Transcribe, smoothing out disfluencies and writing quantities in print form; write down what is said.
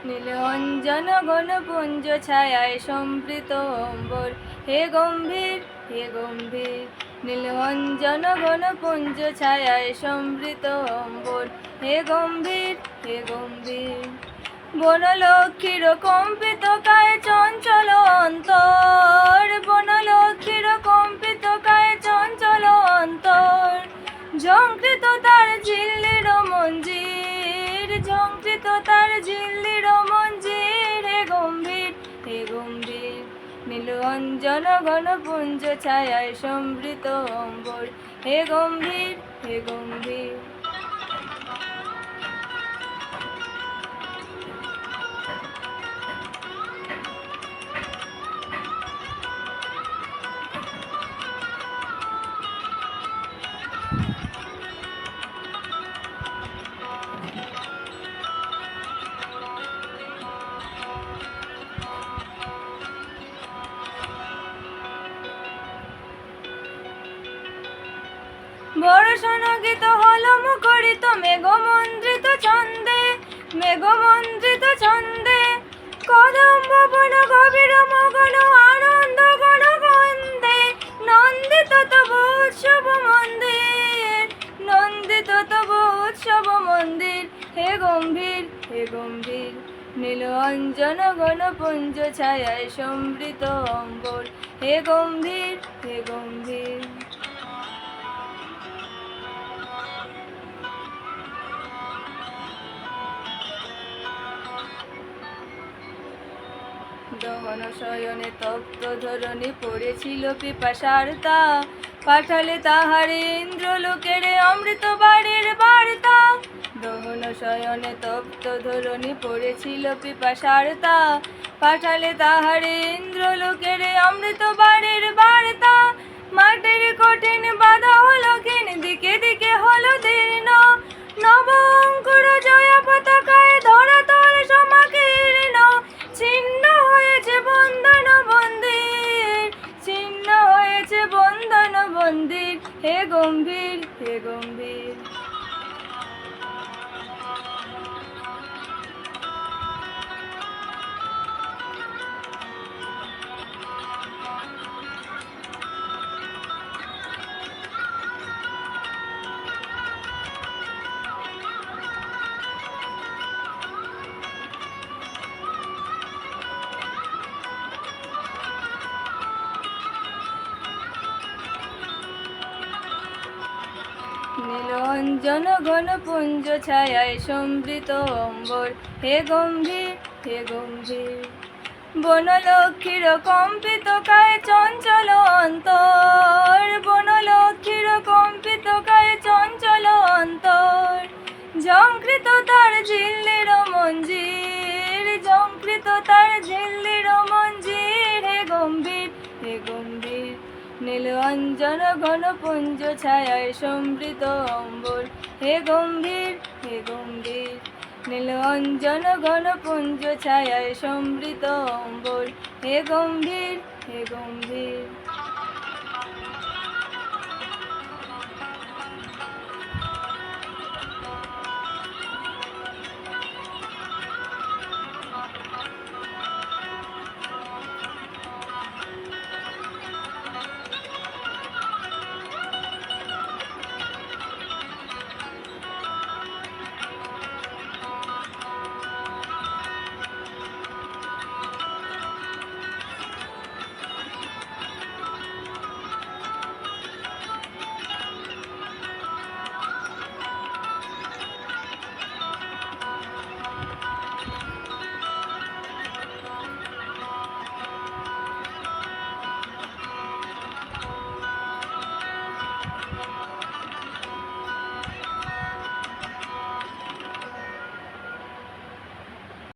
নীল অঞ্জন ঘন পুঞ্জ ছায়ায় সম্পৃত অম্বর, হে গম্ভীর হে গম্ভীর। নীল অঞ্জন ঘন পুঞ্জ ছায়ায় সম্পৃত অম্বর, হে গম্ভীর হে গম্ভীর। বনলক্ষ্মীর কম্পিত কায় চঞ্চল অন্তর, বনলক্ষ্মীর কম্পিত কায় চঞ্চল অন্তর। ঝঙ্কৃত তার ঝিল্লির মঞ্জির, ঝঙ্কৃত তার ঝিল্লির মঞ্জির, হে গম্ভীর হে গম্ভীর। নীল অঞ্জন ঘন পুঞ্জ ছায়ায় সম্বৃত অম্বর, হে গম্ভীর হে গম্ভীর। বর্ষণগীত হল মুখরিত মেঘমন্দ্রিত ছন্দে, মেঘমন্দ্রিত ছন্দে। কদম্ব বন গভীর মগন আনন্দ গণ গন্ধে, নন্দিত তব উৎসব মন্দির, নন্দিত তব উৎসব মন্দির, হে গম্ভীর হে গম্ভীর। নীল অঞ্জন ঘন পুঞ্জ ছায়ায় সম্বৃত অম্বর, হে গম্ভীর হে গম্ভীর। দহন শয়নে তপ্ত ধরণী পড়েছিল পিপাসার্তা, পাঠালে তাহারে ইন্দ্রলোকের অমৃত বাড়ির বার্তা। দহন শয়নে তপ্ত ধরণী পড়েছিল পিপাসার্তা, পাঠালে তাহারে ইন্দ্রলোকের অমৃত বাড়ির বার্তা। মাটির কঠিন বাধা হলো ক্ষীণ, দিকে দিকে হলো দীর্ণ, নব অঙ্কুর জয়া পতাকায় ধরাতল সমাকীর্ণ। ছিন্ন হয়েছে বন্ধন বন্দির, ছিন্ন হয়েছে বন্ধন বন্দির, হে গম্ভীর হে গম্ভীর। নীল অঞ্জন ঘন পুঞ্জ ছায়ায় সম্বৃত অম্বর, হে গম্ভীর হে গম্ভীর। বনলক্ষ্মীর কম্পিত কায় চঞ্চল অন্তর, বনলক্ষ্মীর কম্পিত কায় চঞ্চল অন্তর। ঝঙ্কৃত তার ঝিল্লির মঞ্জির, ঝঙ্কৃত তার ঝিল্লির মঞ্জির, হে গম্ভীর হে গম্ভীর। নীল অঞ্জন ঘন পুঞ্জ ছায়ায় সম্বৃত অম্বর, হে গম্ভীর হে গম্ভীর। নীল অঞ্জন ঘন পুঞ্জ ছায়ায় সম্বৃত অম্বর, হে গম্ভীর হে গম্ভীর।